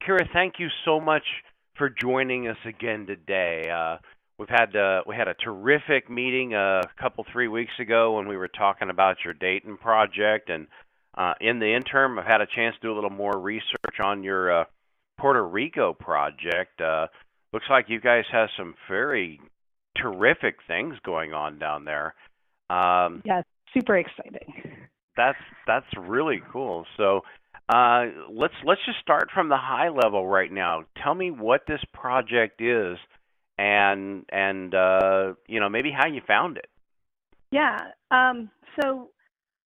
Kira, thank you so much for joining us again today. We had a terrific meeting a couple 3 weeks ago when we were talking about your Dayton project, and in the interim, I've had a chance to do a little more research on your Puerto Rico project. Looks like you guys have some very terrific things going on down there. Yes, super exciting. That's really cool. So let's just start from the high level right now. Tell me what this project is, and maybe how you found it. Yeah. So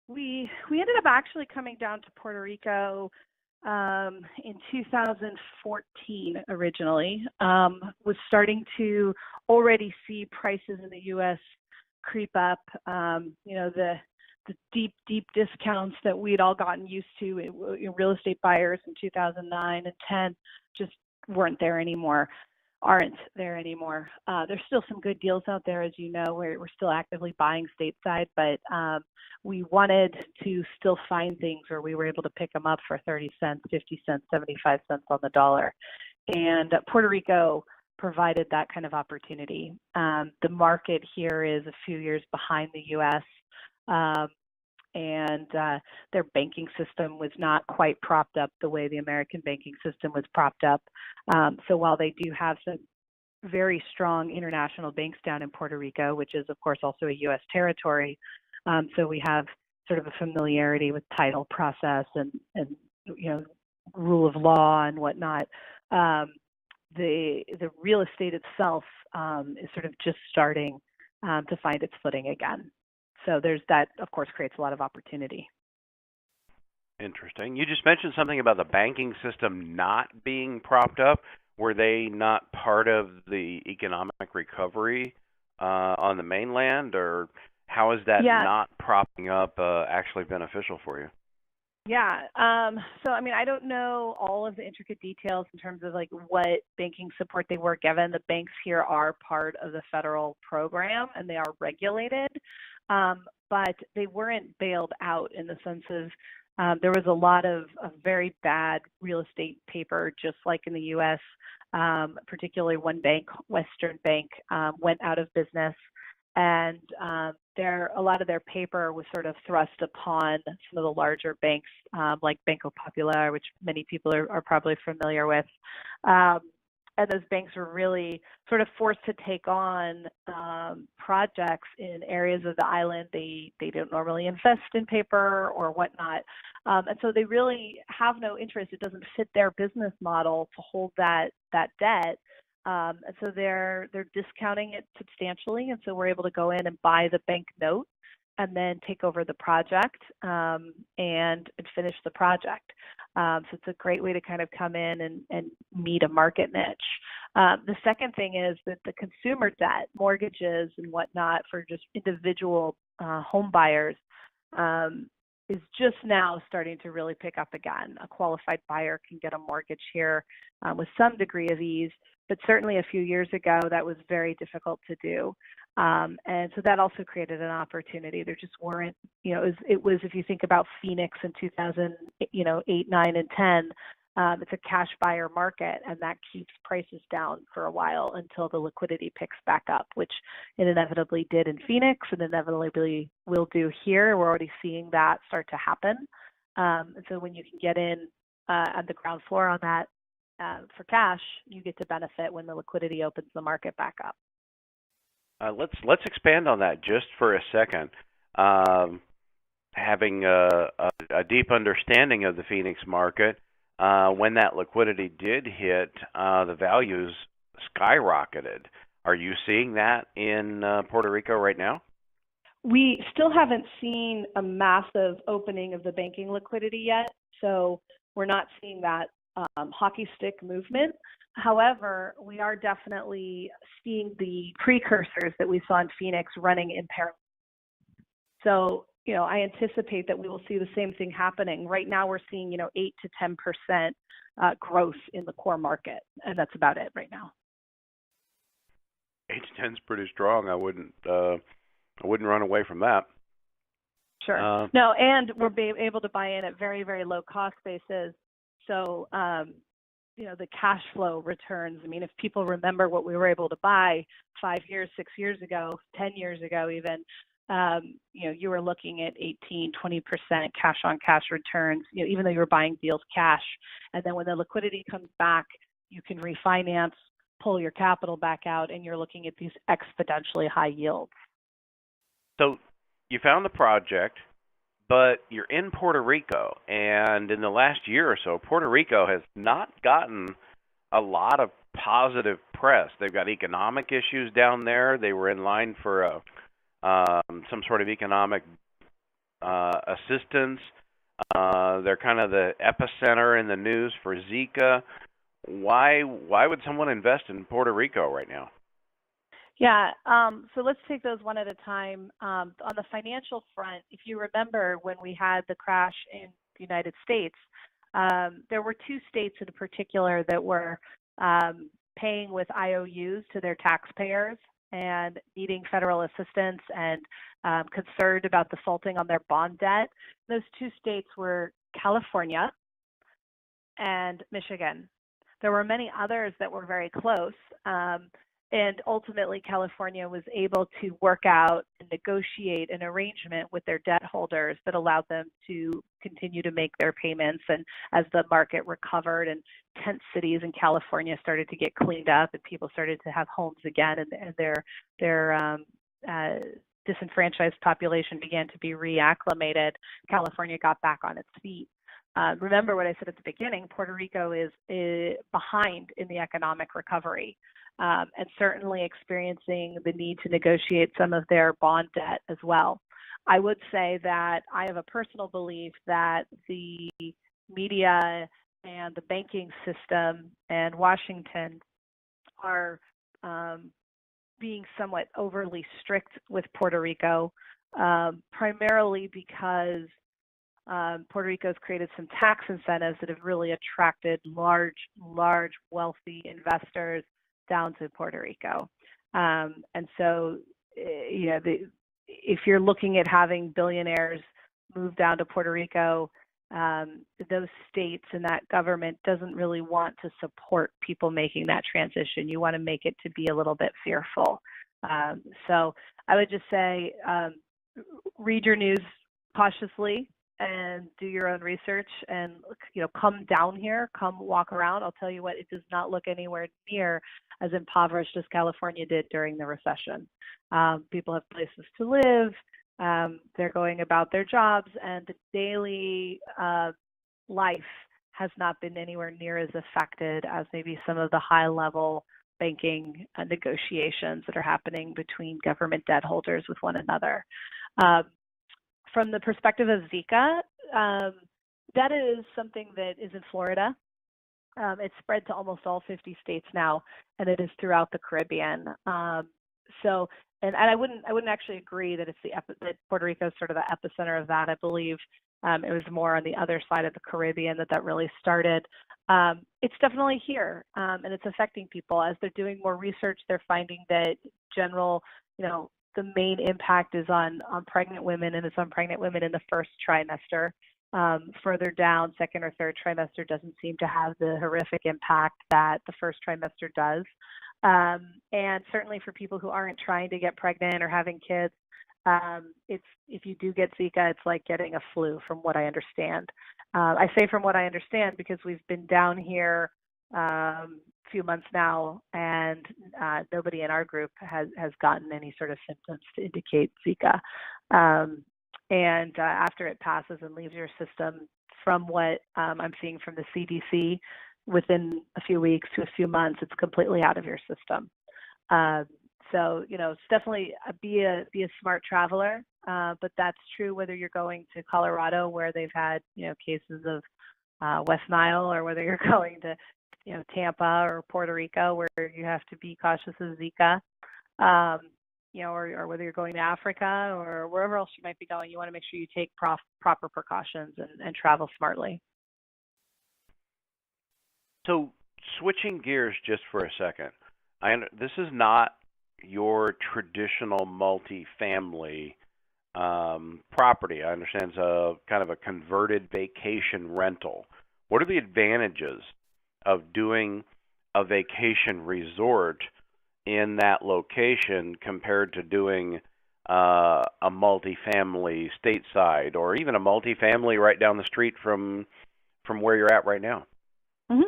we ended up actually coming down to Puerto Rico in 2014 originally. Was starting to already see prices in the U.S. creep up. The deep discounts that we'd all gotten used to, real estate buyers in 2009 and 10 just aren't there anymore. There's still some good deals out there, as you know. We're still actively buying stateside, but we wanted to still find things where we were able to pick them up for 30 cents, 50 cents, 75 cents on the dollar. And Puerto Rico provided that kind of opportunity. The market here is a few years behind the U.S., and their banking system was not quite propped up the way the American banking system was propped up. So while they do have some very strong international banks down in Puerto Rico, which is, of course, also a U.S. territory, so we have sort of a familiarity with title process and rule of law and whatnot. The real estate itself is sort of just starting to find its footing again. So there's that, of course, creates a lot of opportunity. Interesting. You just mentioned something about the banking system not being propped up. Were they not part of the economic recovery on the mainland, or how is that not propping up actually beneficial for you? Yeah. So, I don't know all of the intricate details in terms of like what banking support they were given. The banks here are part of the federal program and they are regulated, but they weren't bailed out in the sense of there was a lot of very bad real estate paper, just like in the U.S. Particularly one bank, Western Bank, went out of business. And a lot of their paper was sort of thrust upon some of the larger banks, like Banco Popular, which many people are probably familiar with. And those banks were really sort of forced to take on projects in areas of the island they don't normally invest in paper or whatnot. And so they really have no interest. It doesn't fit their business model to hold that debt. And so they're discounting it substantially, and so we're able to go in and buy the bank note and then take over the project and finish the project. So it's a great way to kind of come in and meet a market niche. The second thing is that the consumer debt, mortgages and whatnot for just individual home buyers is just now starting to really pick up again. A qualified buyer can get a mortgage here with some degree of ease, but certainly a few years ago that was very difficult to do. And so that also created an opportunity. There just weren't, it was if you think about Phoenix in 2008, 9, and 10, it's a cash buyer market, and that keeps prices down for a while until the liquidity picks back up, which it inevitably did in Phoenix and inevitably will do here. We're already seeing that start to happen. And so when you can get in at the ground floor on that for cash, you get to benefit when the liquidity opens the market back up. Let's expand on that just for a second. Having a deep understanding of the Phoenix market, when that liquidity did hit, the values skyrocketed. Are you seeing that in Puerto Rico right now? We still haven't seen a massive opening of the banking liquidity yet, so we're not seeing that hockey stick movement. However, we are definitely seeing the precursors that we saw in Phoenix running in parallel. So, I anticipate that we will see the same thing happening. Right now, we're seeing, 8 to 10% growth in the core market, and that's about it right now. 8 to 10 is pretty strong. I wouldn't run away from that. Sure. No, and we're able to buy in at very, very low cost basis. So, the cash flow returns. I mean, if people remember what we were able to buy 5 years, 6 years ago, 10 years ago even, you were looking at 18, 20% cash on cash returns, even though you were buying deals cash. And then when the liquidity comes back, you can refinance, pull your capital back out, and you're looking at these exponentially high yields. So you found the project, but you're in Puerto Rico, and in the last year or so, Puerto Rico has not gotten a lot of positive press. They've got economic issues down there. They were in line for some sort of economic assistance. They're kind of the epicenter in the news for Zika. Why would someone invest in Puerto Rico right now? Yeah, so let's take those one at a time. On the financial front, if you remember when we had the crash in the United States, there were 2 states in particular that were paying with IOUs to their taxpayers and needing federal assistance and concerned about defaulting on their bond debt. Those 2 states were California and Michigan. There were many others that were very close. And ultimately, California was able to work out and negotiate an arrangement with their debt holders that allowed them to continue to make their payments. And as the market recovered and tent cities in California started to get cleaned up and people started to have homes again, and their disenfranchised population began to be reacclimated, California got back on its feet. Remember what I said at the beginning, Puerto Rico is behind in the economic recovery. And certainly experiencing the need to negotiate some of their bond debt as well. I would say that I have a personal belief that the media and the banking system and Washington are being somewhat overly strict with Puerto Rico, primarily because Puerto Rico has created some tax incentives that have really attracted large, wealthy investors down to Puerto Rico. And so, if you're looking at having billionaires move down to Puerto Rico, those states and that government doesn't really want to support people making that transition. You want to make it to be a little bit fearful. So I would just say, read your news cautiously and do your own research and, come down here, come walk around. I'll tell you what, it does not look anywhere near as impoverished as California did during the recession. People have places to live. They're going about their jobs, and the daily life has not been anywhere near as affected as maybe some of the high-level banking negotiations that are happening between government debt holders with one another. From the perspective of Zika, that is something that is in Florida. It's spread to almost all 50 states now, and it is throughout the Caribbean. And I wouldn't actually agree that that Puerto Rico is sort of the epicenter of that. I believe it was more on the other side of the Caribbean that really started. It's definitely here, and it's affecting people. As they're doing more research, they're finding that the main impact is on pregnant women, and it's on pregnant women in the first trimester. Further down, second or third trimester doesn't seem to have the horrific impact that the first trimester does. And certainly for people who aren't trying to get pregnant or having kids, if you do get Zika, it's like getting a flu, from what I understand. I say from what I understand because we've been down here few months now, and nobody in our group has gotten any sort of symptoms to indicate Zika. And after it passes and leaves your system, from what I'm seeing from the CDC, within a few weeks to a few months, it's completely out of your system. So it's definitely be a smart traveler, but that's true whether you're going to Colorado, where they've had cases of West Nile, or whether you're going to Tampa or Puerto Rico, where you have to be cautious of Zika, or whether you're going to Africa or wherever else you might be going. You want to make sure you take proper precautions and travel smartly. So switching gears just for a second, this is not your traditional multifamily property. I understand it's a kind of a converted vacation rental. What are the advantages of doing a vacation resort in that location compared to doing a multifamily stateside, or even a multifamily right down the street from where you're at right now? hmm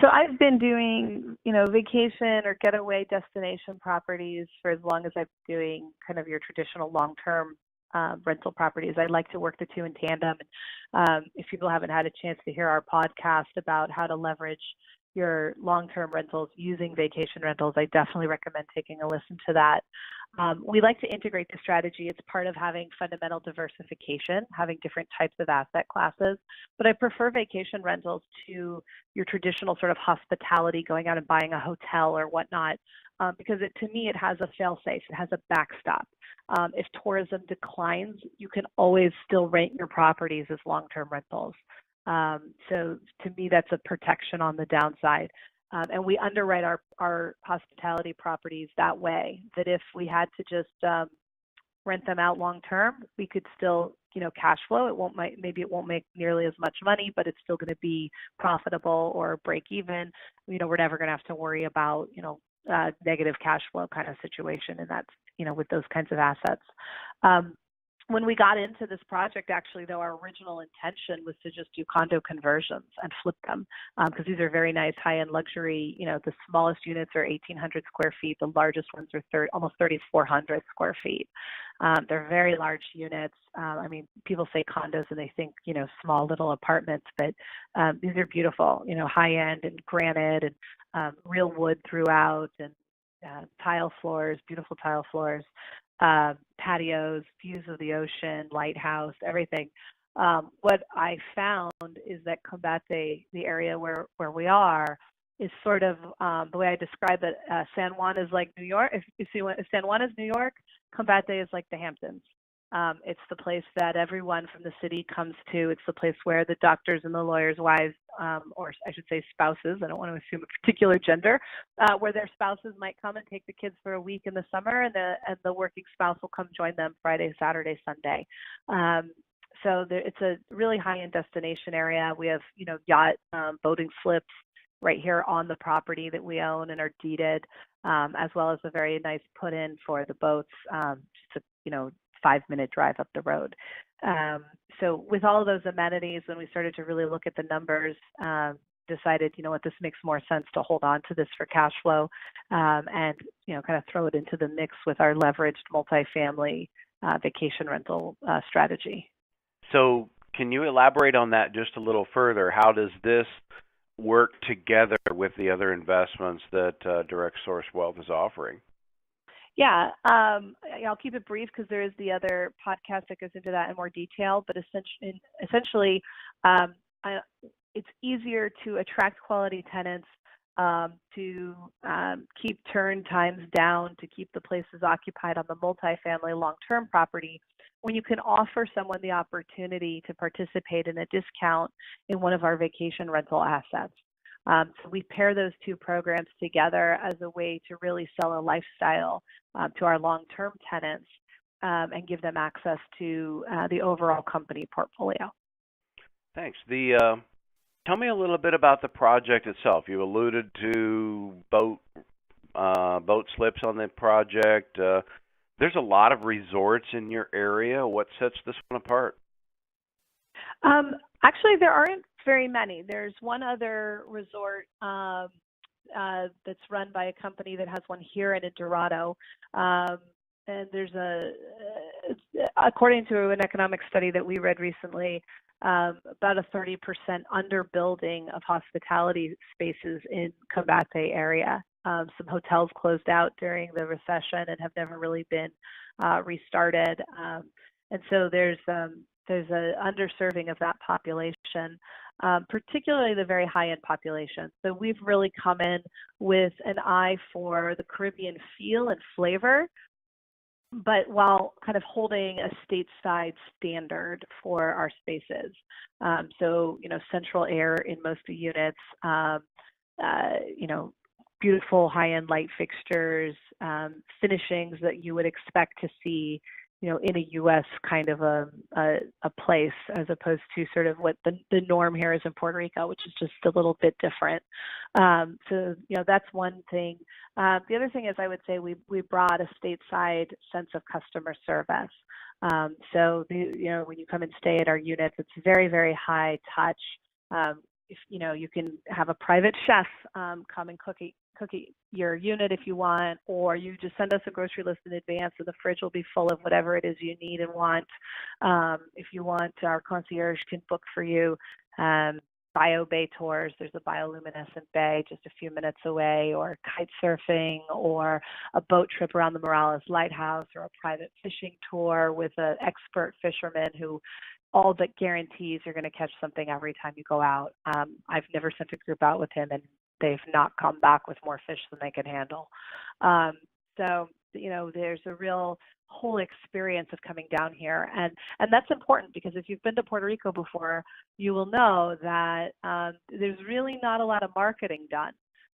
So I've been doing, vacation or getaway destination properties for as long as I've been doing kind of your traditional long-term rental properties. I like to work the two in tandem. If people haven't had a chance to hear our podcast about how to leverage your long-term rentals using vacation rentals, I definitely recommend taking a listen to that. We like to integrate the strategy. It's part of having fundamental diversification, having different types of asset classes. But I prefer vacation rentals to your traditional sort of hospitality, going out and buying a hotel or whatnot, because to me, it has a fail-safe. It has a backstop. If tourism declines, you can always still rent your properties as long-term rentals. So to me, that's a protection on the downside. And we underwrite our hospitality properties that way, that if we had to just rent them out long term, we could still, cash flow. Maybe it won't make nearly as much money, but it's still going to be profitable or break even. We're never going to have to worry about, negative cash flow kind of situation, and that's, with those kinds of assets. When we got into this project, actually, though, our original intention was to just do condo conversions and flip them, because these are very nice high-end luxury. The smallest units are 1,800 square feet. The largest ones are almost 3,400 square feet. They're very large units. People say condos and they think, small little apartments, but these are beautiful, high-end and granite and real wood throughout, and tile floors, beautiful tile floors. Patios, views of the ocean, lighthouse, everything. What I found is that Combate, the area where we are, is sort of the way I describe it. San Juan is like New York. If San Juan is New York, Combate is like the Hamptons. It's the place that everyone from the city comes to. It's the place where the doctors and the lawyers' wives, or I should say spouses, I don't want to assume a particular gender, where their spouses might come and take the kids for a week in the summer, and the working spouse will come join them Friday, Saturday, Sunday. It's a really high-end destination area. We have, yacht boating slips right here on the property that we own and are deeded, as well as a very nice put-in for the boats, just a, 5-minute drive up the road. So with all of those amenities, when we started to really look at the numbers, decided, this makes more sense to hold on to this for cash flow, and, kind of throw it into the mix with our leveraged multifamily vacation rental strategy. So can you elaborate on that just a little further? How does this work together with the other investments that Direct Source Wealth is offering? Yeah, I'll keep it brief because there is the other podcast that goes into that in more detail. But essentially, it's easier to attract quality tenants, to keep turn times down, to keep the places occupied on the multifamily long-term property when you can offer someone the opportunity to participate in a discount in one of our vacation rental assets. So we pair those two programs together as a way to really sell a lifestyle to our long-term tenants, and give them access to the overall company portfolio. Thanks. Tell me a little bit about the project itself. You alluded to boat slips on the project. There's a lot of resorts in your area. What sets this one apart? Actually, there aren't very many. There's one other resort that's run by a company that has one here in Dorado. And there's according to an economic study that we read recently, about a 30% underbuilding of hospitality spaces in Combate area. Some hotels closed out during the recession and have never really been restarted. And so there's an underserving of that population, particularly the very high-end population. So we've really come in with an eye for the Caribbean feel and flavor, but while kind of holding a stateside standard for our spaces. So, central air in most of the units, beautiful high-end light fixtures, finishings that you would expect to see, in a U.S. kind of a place, as opposed to sort of what the norm here is in Puerto Rico, which is just a little bit different. So that's one thing. The other thing is, I would say we brought a stateside sense of customer service. So when you come and stay at our units, it's very, very high touch. If you can have a private chef come and cook your unit if you want, or you just send us a grocery list in advance and the fridge will be full of whatever it is you need and want. If you want, our concierge can book for you bio bay tours. There's a bioluminescent bay just a few minutes away, or kite surfing, or a boat trip around the Morales Lighthouse, or a private fishing tour with an expert fisherman who all but guarantees you're going to catch something every time you go out. I've never sent a group out with him, and they've not come back with more fish than they can handle. So there's a real whole experience of coming down here, and that's important, because if you've been to Puerto Rico before, you will know that there's really not a lot of marketing done.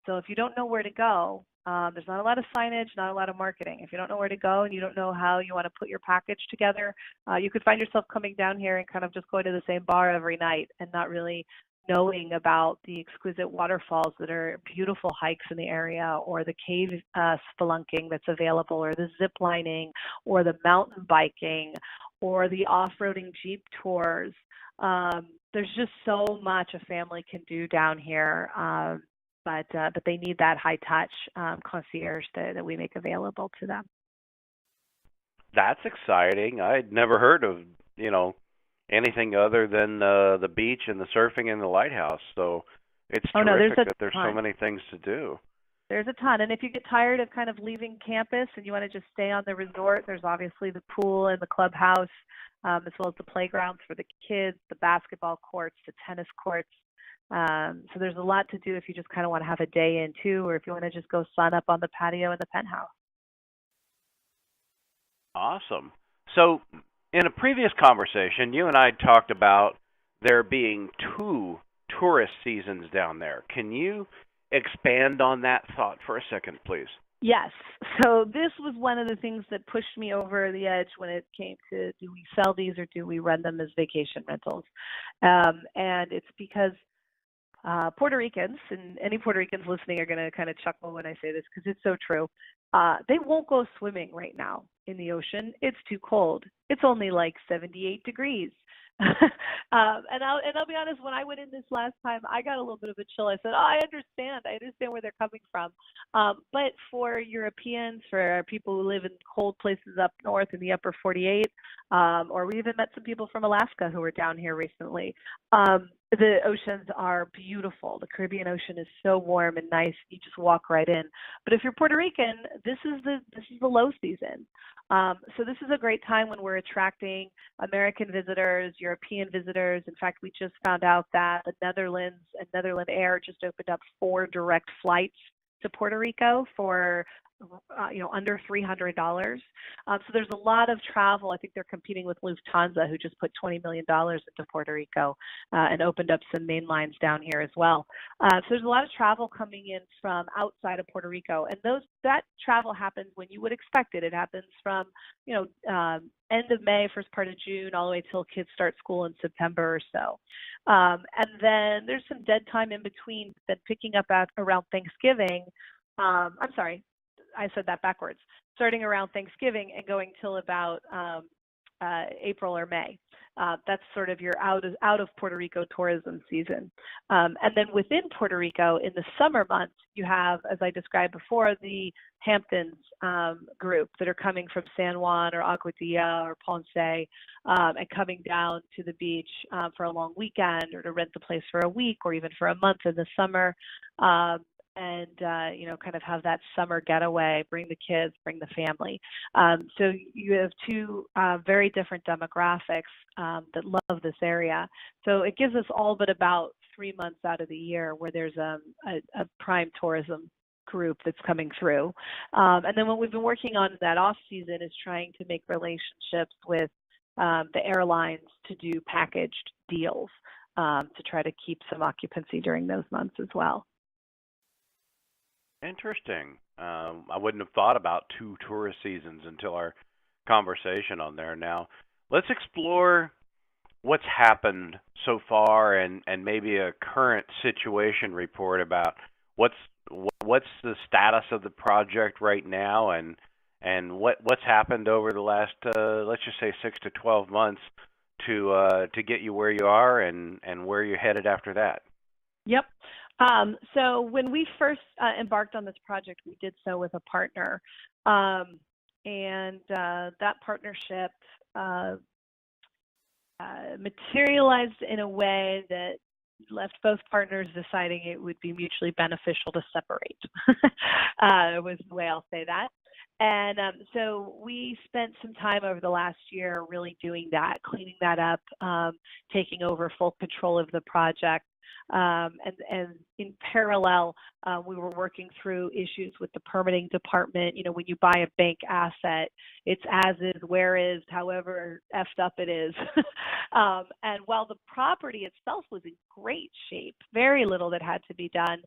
So if you don't know where to go, there's not a lot of signage, not a lot of marketing. If you don't know where to go and you don't know how you want to put your package together, you could find yourself coming down here and kind of just going to the same bar every night and not really knowing about the exquisite waterfalls that are beautiful hikes in the area, or the cave spelunking that's available, or the zip lining, or the mountain biking, or the off-roading Jeep tours. There's just so much a family can do down here, but they need that high-touch concierge that we make available to them. That's exciting. I'd never heard of, anything other than the beach and the surfing and the lighthouse. So it's terrific that there's so many things to do. There's a ton. And if you get tired of kind of leaving campus and you want to just stay on the resort, there's obviously the pool and the clubhouse, as well as the playgrounds for the kids, the basketball courts, the tennis courts. So there's a lot to do if you just kind of want to have a day in too, or if you want to just go sun up on the patio in the penthouse. Awesome. So in a previous conversation, you and I talked about there being 2 tourist seasons down there. Can you expand on that thought for a second, please? Yes. So this was one of the things that pushed me over the edge when it came to, do we sell these or do we run them as vacation rentals? And it's because Puerto Ricans, and any Puerto Ricans listening are going to kind of chuckle when I say this because it's so true. They won't go swimming right now in the ocean. It's too cold. It's only like 78 degrees. And I'll be honest, when I went in this last time, I got a little bit of a chill. I said, I understand where they're coming from. But for Europeans, for people who live in cold places up north in the upper 48, or we even met some people from Alaska who were down here recently, the oceans are beautiful. The Caribbean Ocean is so warm and nice. You just walk right in. But if you're Puerto Rican, this is the low season. So this is a great time when we're attracting American visitors, European visitors. In fact, we just found out that the Netherlands and Netherlands Air just opened up 4 direct flights to Puerto Rico for under $300. So there's a lot of travel. I think they're competing with Lufthansa, who just put $20 million into Puerto Rico and opened up some main lines down here as well. So there's a lot of travel coming in from outside of Puerto Rico, and that travel happens when you would expect it. It happens from end of May, first part of June, all the way till kids start school in September or so. And then there's some dead time in between. Then picking up around Thanksgiving. I'm sorry, I said that backwards. Starting around Thanksgiving and going till about April or May. That's sort of your out of Puerto Rico tourism season. And then within Puerto Rico, in the summer months, you have, as I described before, the Hamptons group that are coming from San Juan or Aguadilla or Ponce and coming down to the beach for a long weekend, or to rent the place for a week or even for a month in the summer. And kind of have that summer getaway, bring the kids, bring the family. So you have 2 very different demographics that love this area. So it gives us all but about 3 months out of the year where there's a prime tourism group that's coming through. And then what we've been working on in that off season is trying to make relationships with the airlines to do packaged deals to try to keep some occupancy during those months as well. Interesting. I wouldn't have thought about 2 tourist seasons until our conversation on there. Now, let's explore what's happened so far and maybe a current situation report about what's the status of the project right now and what's happened over the last let's just say 6 to 12 months to get you where you are and where you're headed after that. Yep. So when we first embarked on this project, we did so with a partner, and that partnership materialized in a way that left both partners deciding it would be mutually beneficial to separate, was the way I'll say that. And so we spent some time over the last year really doing that, cleaning that up, taking over full control of the project. And in parallel, we were working through issues with the permitting department. You know, when you buy a bank asset, it's as is, where is, however effed up it is. And while the property itself was in great shape, very little that had to be done,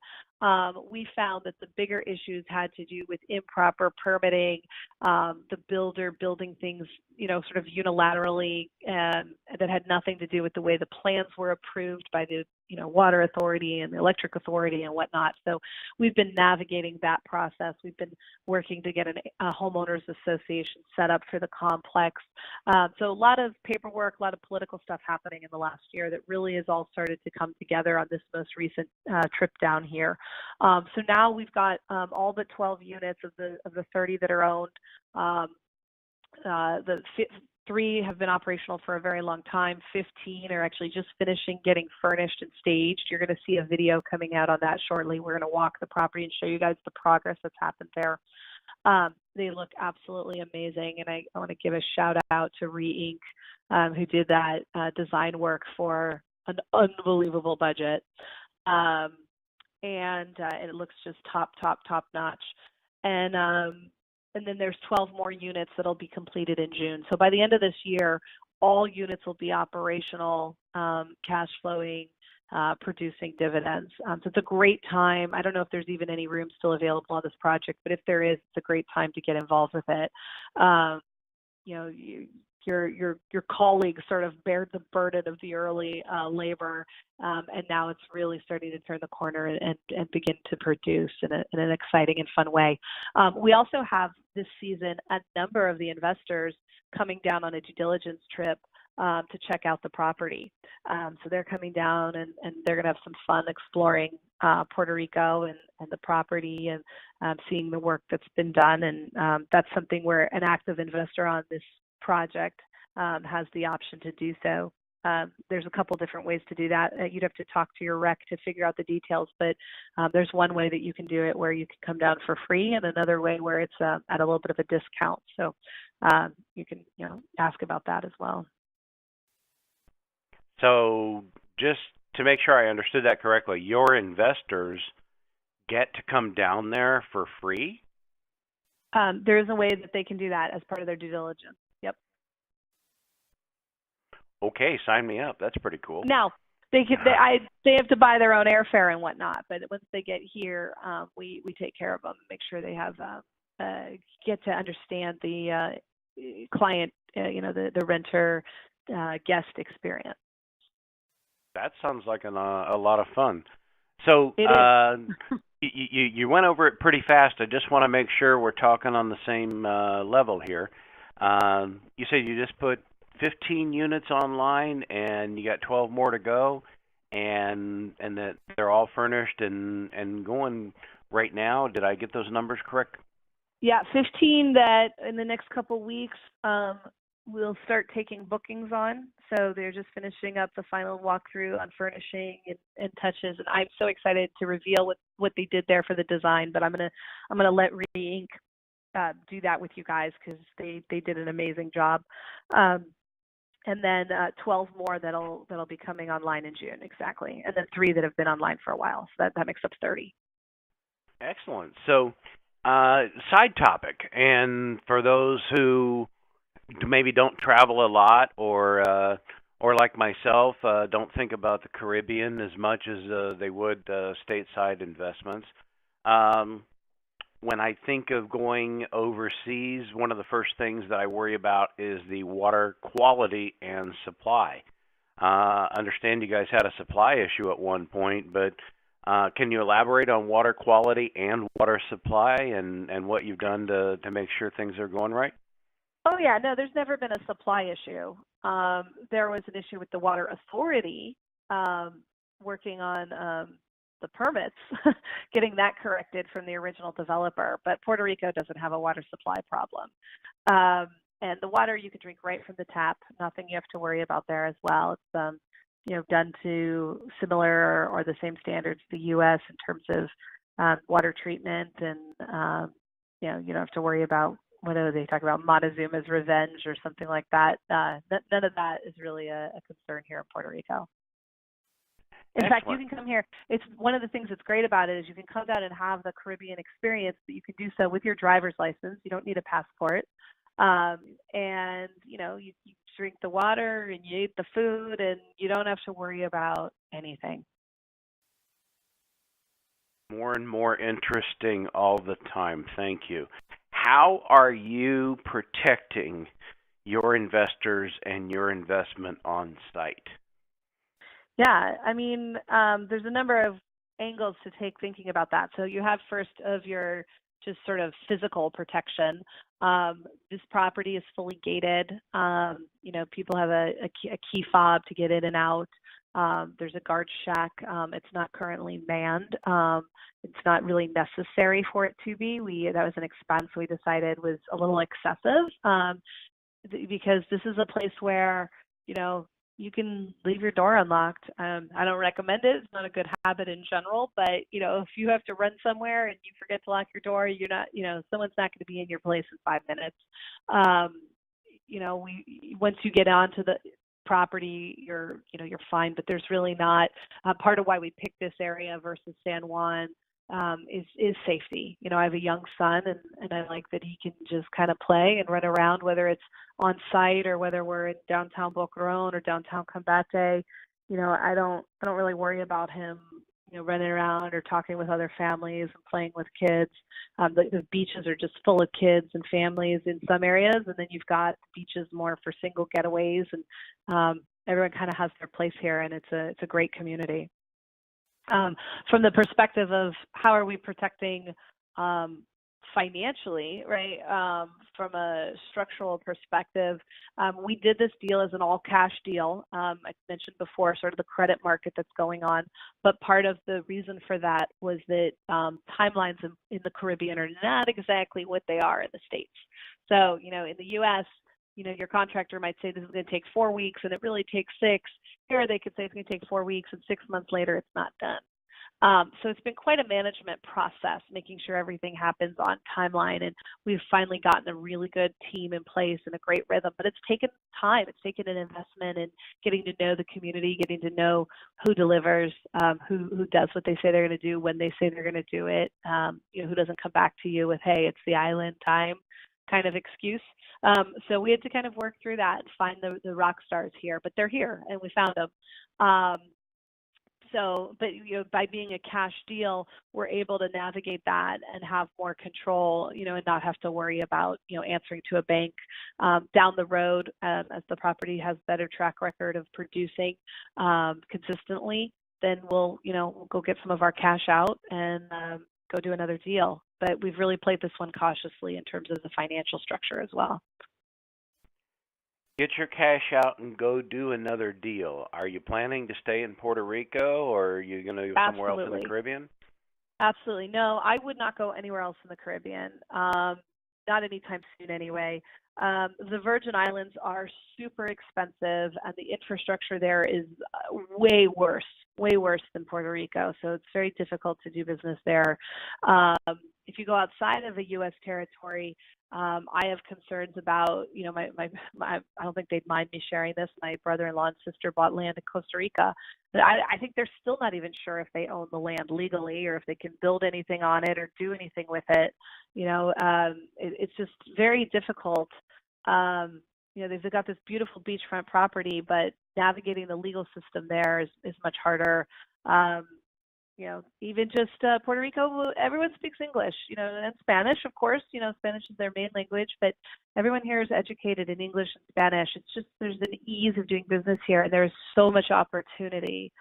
we found that the bigger issues had to do with improper permitting, the builder building things, you know, sort of unilaterally, that had nothing to do with the way the plans were approved by the, you know, water authority and the electric authority and whatnot. So we've been navigating that process. We've been working to get a homeowners association set up for the complex. So a lot of paperwork, a lot of political stuff happening in the last year that really has all started to come together on this most recent trip down here. So now we've got all but 12 units of the 30 that are owned. The 3 have been operational for a very long time. 15 are actually just finishing getting furnished and staged. You're going to see a video coming out on that shortly. We're going to walk the property and show you guys the progress that's happened there. They look absolutely amazing, and I want to give a shout out to Re Inc., who did that design work for an unbelievable budget. And it looks just top notch. And then there's 12 more units that'll be completed in June. So by the end of this year, all units will be operational, cash flowing, producing dividends. So it's a great time. I don't know if there's even any room still available on this project, but if there is, it's a great time to get involved with it. You know, your colleagues sort of bared the burden of the early labor, and now it's really starting to turn the corner and begin to produce in an exciting and fun way. We also have this season a number of the investors coming down on a due diligence trip to check out the property. So they're coming down and they're going to have some fun exploring Puerto Rico and the property and seeing the work that's been done. And that's something where an active investor on this project has the option to do so. There's a couple different ways to do that. You'd have to talk to your rec to figure out the details, but there's one way that you can do it where you can come down for free, and another way where it's at a little bit of a discount. So you can, you know, ask about that as well. So just to make sure I understood that correctly, your investors get to come down there for free? There is a way that they can do that as part of their due diligence. Yep. Okay, sign me up. That's pretty cool. Now, they have to buy their own airfare and whatnot, but once they get here, we take care of them and make sure they have get to understand the client, you know, the renter guest experience. That sounds like a lot of fun. So you went over it pretty fast. I just want to make sure we're talking on the same level here. You said you just put 15 units online and you got 12 more to go, and that they're all furnished and going right now. Did I get those numbers correct? Yeah, 15 that in the next couple weeks we'll start taking bookings on. So they're just finishing up the final walkthrough on furnishing and touches. And I'm so excited to reveal what they did there for the design. But I'm gonna let Re Inc. Do that with you guys because they did an amazing job. And then 12 more that'll be coming online in June, exactly. And then 3 that have been online for a while. So that makes up 30. Excellent. So side topic, and for those who maybe don't travel a lot or like myself, don't think about the Caribbean as much as they would stateside investments. when I think of going overseas, one of the first things that I worry about is the water quality and supply. Understand you guys had a supply issue at one point, but can you elaborate on water quality and water supply and what you've done to make sure things are going right? Oh yeah, no, there's never been a supply issue. There was an issue with the water authority working on the permits, getting that corrected from the original developer. But Puerto Rico doesn't have a water supply problem. And the water you can drink right from the tap, nothing you have to worry about there as well. It's done to similar or the same standards to the U.S. in terms of water treatment, and you don't have to worry about whether they talk about Montezuma's revenge or something like that. None of that is really a concern here in Puerto Rico. In fact, you can come here. It's one of the things that's great about it is you can come down and have the Caribbean experience, but you can do so with your driver's license. You don't need a passport. And you drink the water and you eat the food and you don't have to worry about anything. More and more interesting all the time. Thank you. How are you protecting your investors and your investment on site? Yeah, I mean, there's a number of angles to take thinking about that. So you have first of your just sort of physical protection. This property is fully gated. People have a key fob to get in and out. There's a guard shack. It's not currently manned. It's not really necessary for it to be. That was an expense we decided was a little excessive because this is a place where, you can leave your door unlocked. I don't recommend it. It's not a good habit in general, but if you have to run somewhere and you forget to lock your door, you're not, someone's not going to be in your place in 5 minutes. Once you get onto the property, you're fine, but there's really not part of why we picked this area versus San Juan is safety. I have a young son, and I like that he can just kind of play and run around, whether it's on site or whether we're in downtown Boca Raton or downtown Combate. I don't really worry about him, running around or talking with other families and playing with kids. The beaches are just full of kids and families in some areas, and then you've got beaches more for single getaways, and everyone kind of has their place here, and it's a great community. From the perspective of how are we protecting financially, right? From a structural perspective, we did this deal as an all-cash deal. I mentioned before sort of the credit market that's going on, but part of the reason for that was that timelines in the Caribbean are not exactly what they are in the States. So, in the U.S., your contractor might say this is going to take 4 weeks and it really takes 6. Here they could say it's going to take 4 weeks and 6 months later it's not done. So it's been quite a management process, making sure everything happens on timeline. And we've finally gotten a really good team in place and a great rhythm. But it's taken time. It's taken an investment in getting to know the community, getting to know who delivers, who does what they say they're going to do when they say they're going to do it, who doesn't come back to you with, hey, it's the island time kind of excuse. So we had to kind of work through that and find the rock stars here. But they're here, and we found them. But by being a cash deal, we're able to navigate that and have more control, and not have to worry about, answering to a bank down the road as the property has better track record of producing consistently. Then we'll go get some of our cash out and go do another deal. But we've really played this one cautiously in terms of the financial structure as well. Get your cash out and go do another deal. Are you planning to stay in Puerto Rico, or are you going to go somewhere else in the Caribbean? Absolutely. No, I would not go anywhere else in the Caribbean. Not anytime soon anyway. The Virgin Islands are super expensive, and the infrastructure there is way worse than Puerto Rico. So it's very difficult to do business there. If you go outside of a U.S. territory, I have concerns about, I don't think they'd mind me sharing this. My brother-in-law and sister bought land in Costa Rica. But I think they're still not even sure if they own the land legally or if they can build anything on it or do anything with it. It's just very difficult. They've got this beautiful beachfront property, but navigating the legal system there is much harder. even just Puerto Rico, everyone speaks English, and Spanish, of course. Spanish is their main language, but everyone here is educated in English and Spanish. It's just there's an ease of doing business here, and there's so much opportunity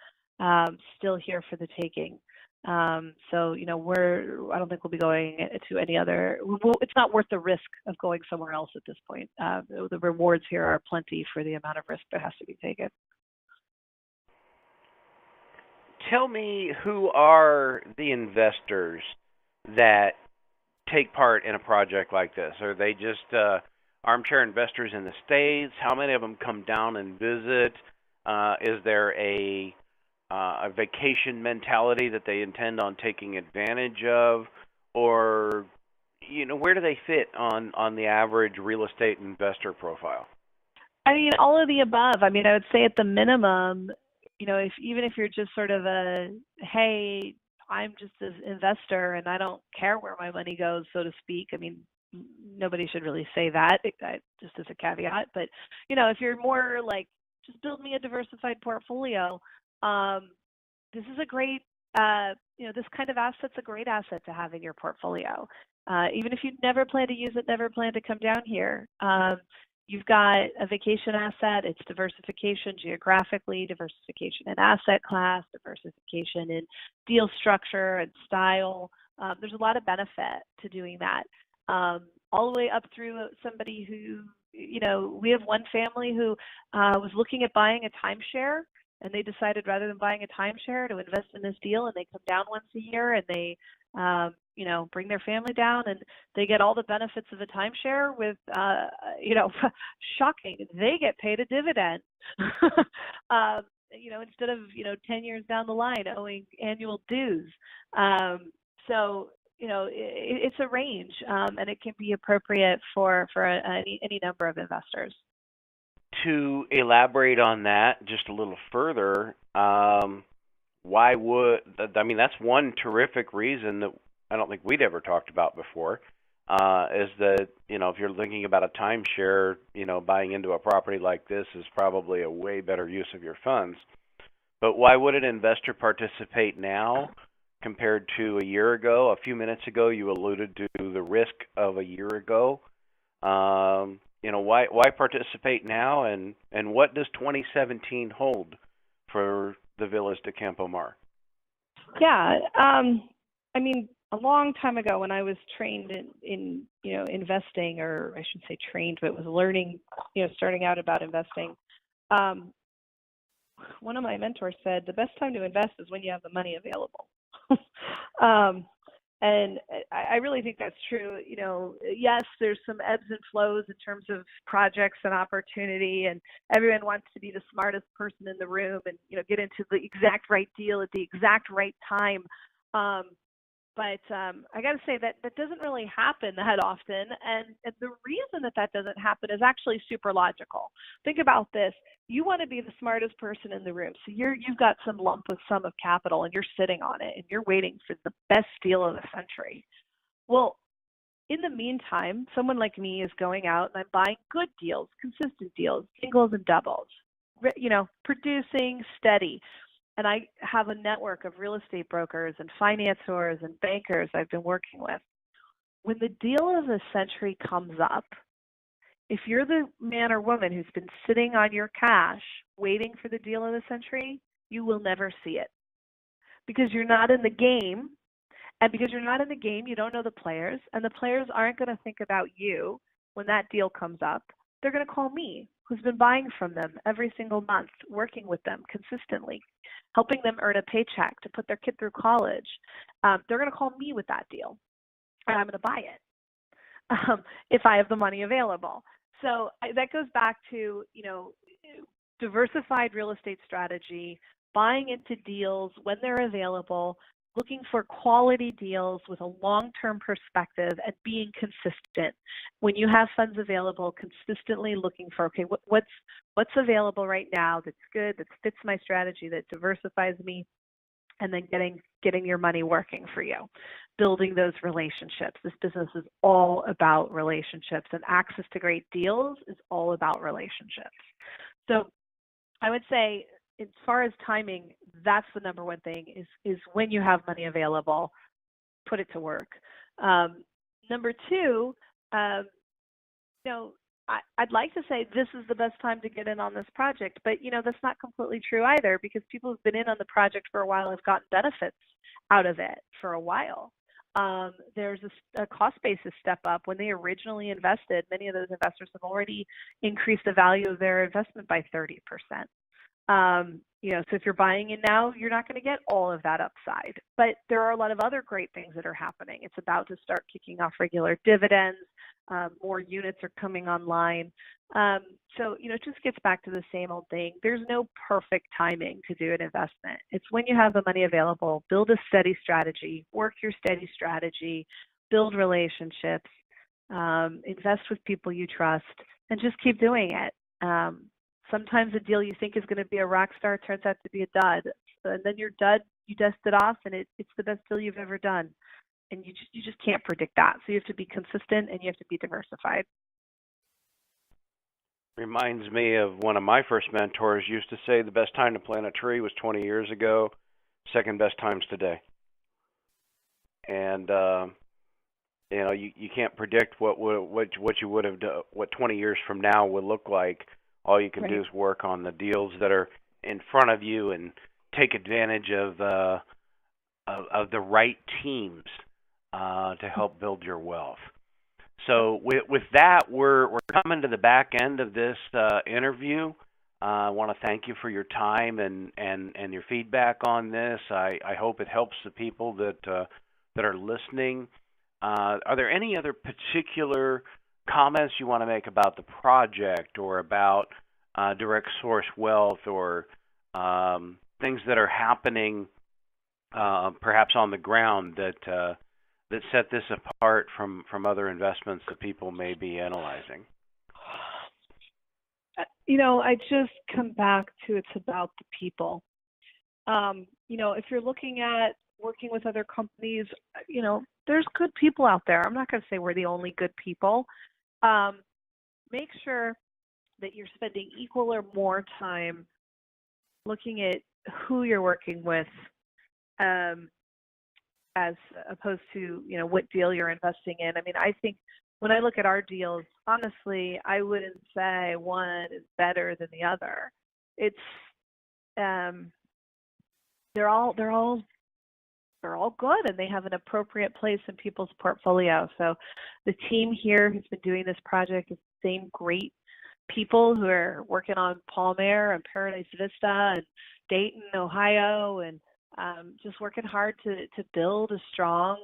still here for the taking. So, I don't think we'll be going to any other. It's not worth the risk of going somewhere else at this point. The rewards here are plenty for the amount of risk that has to be taken. Tell me, who are the investors that take part in a project like this? Are they just armchair investors in the States? How many of them come down and visit? Is there a vacation mentality that they intend on taking advantage of? Or, where do they fit on the average real estate investor profile? I mean, all of the above. I mean, I would say at the minimum, even if you're just sort of hey, I'm just an investor and I don't care where my money goes, so to speak. I mean, nobody should really say that, just as a caveat. But, if you're more like, just build me a diversified portfolio, this is a great, this kind of asset's a great asset to have in your portfolio. Even if you never plan to use it, never plan to come down here. You've got a vacation asset. It's diversification geographically, diversification in asset class, diversification in deal structure and style. There's a lot of benefit to doing that. All the way up through somebody who, we have one family who was looking at buying a timeshare, and they decided rather than buying a timeshare to invest in this deal, and they come down once a year and they bring their family down, and they get all the benefits of a timeshare with, shocking. They get paid a dividend, instead of, 10 years down the line owing annual dues. So, it's a range, and it can be appropriate for any number of investors. To elaborate on that just a little further, why would, that's one terrific reason that I don't think we'd ever talked about before, is that, if you're thinking about a timeshare, buying into a property like this is probably a way better use of your funds. But why would an investor participate now compared to a year ago? A few minutes ago, you alluded to the risk of a year ago. Why participate now, and what does 2017 hold for the Villas de Campo Mar? Yeah, a long time ago when I was trained in investing, or I should say trained, but was learning, starting out about investing, one of my mentors said, the best time to invest is when you have the money available. And I really think that's true. Yes, there's some ebbs and flows in terms of projects and opportunity, and everyone wants to be the smartest person in the room and, get into the exact right deal at the exact right time. But I got to say that doesn't really happen that often. And the reason that doesn't happen is actually super logical. Think about this. You want to be the smartest person in the room. So you've got some sum of capital, and you're sitting on it, and you're waiting for the best deal of the century. Well, in the meantime, someone like me is going out and I'm buying good deals, consistent deals, singles and doubles, producing steady. And I have a network of real estate brokers and financiers and bankers I've been working with. When the deal of the century comes up, if you're the man or woman who's been sitting on your cash waiting for the deal of the century, you will never see it. Because you're not in the game. And because you're not in the game, you don't know the players. And the players aren't going to think about you when that deal comes up. They're going to call me, who's been buying from them every single month, working with them consistently, helping them earn a paycheck to put their kid through college. They're going to call me with that deal, and I'm going to buy it if I have the money available. So that goes back to, diversified real estate strategy, buying into deals when they're available, looking for quality deals with a long-term perspective, and being consistent. When you have funds available, consistently looking for, okay, what's available right now that's good, that fits my strategy, that diversifies me, and then getting your money working for you, building those relationships. This business is all about relationships, and access to great deals is all about relationships. So I would say, as far as timing, that's the number one thing is when you have money available, put it to work. Number two, I'd like to say this is the best time to get in on this project, but that's not completely true either, because people who've been in on the project for a while have gotten benefits out of it for a while. There's a cost basis step up. When they originally invested, many of those investors have already increased the value of their investment by 30%. So if you're buying in now, you're not going to get all of that upside. But there are a lot of other great things that are happening. It's about to start kicking off regular dividends. More units are coming online. So it just gets back to the same old thing. There's no perfect timing to do an investment. It's when you have the money available, build a steady strategy, work your steady strategy, build relationships, invest with people you trust, and just keep doing it. Sometimes a deal you think is going to be a rock star turns out to be a dud. And then you're dud, you dust it off, and it's the best deal you've ever done. And you just can't predict that. So you have to be consistent and you have to be diversified. Reminds me of one of my first mentors used to say the best time to plant a tree was 20 years ago, second best time's today. And you can't predict what you would have done, what 20 years from now would look like. All you can do is work on the deals that are in front of you and take advantage of the right teams to help build your wealth. So with that, we're coming to the back end of this interview. I want to thank you for your time and your feedback on this. I hope it helps the people that are listening. Are there any other particular comments you want to make about the project or about Direct Source Wealth or things that are happening perhaps on the ground that set this apart from other investments that people may be analyzing? I just come back to it's about the people. If you're looking at working with other companies, there's good people out there. I'm not going to say we're the only good people. Make sure that you're spending equal or more time looking at who you're working with, as opposed to, what deal you're investing in. I mean, I think when I look at our deals, honestly, I wouldn't say one is better than the other. It's they're all good, and they have an appropriate place in people's portfolio. So the team here who's been doing this project is the same great people who are working on Palmer and Paradise Vista and Dayton, Ohio, and just working hard to build a strong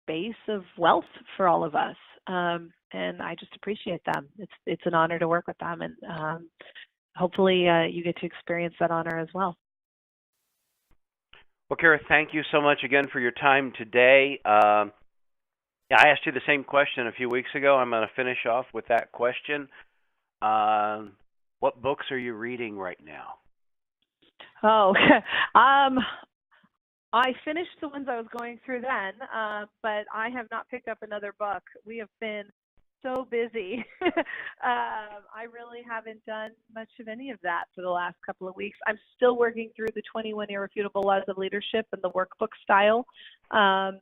base of wealth for all of us. And I just appreciate them. It's an honor to work with them, and hopefully you get to experience that honor as well. Well, Kara, thank you so much again for your time today. I asked you the same question a few weeks ago. I'm going to finish off with that question. What books are you reading right now? Oh, I finished the ones I was going through then, but I have not picked up another book. We have been so busy. I really haven't done much of any of that for the last couple of weeks. I'm still working through the 21 Irrefutable Laws of Leadership and the workbook style. And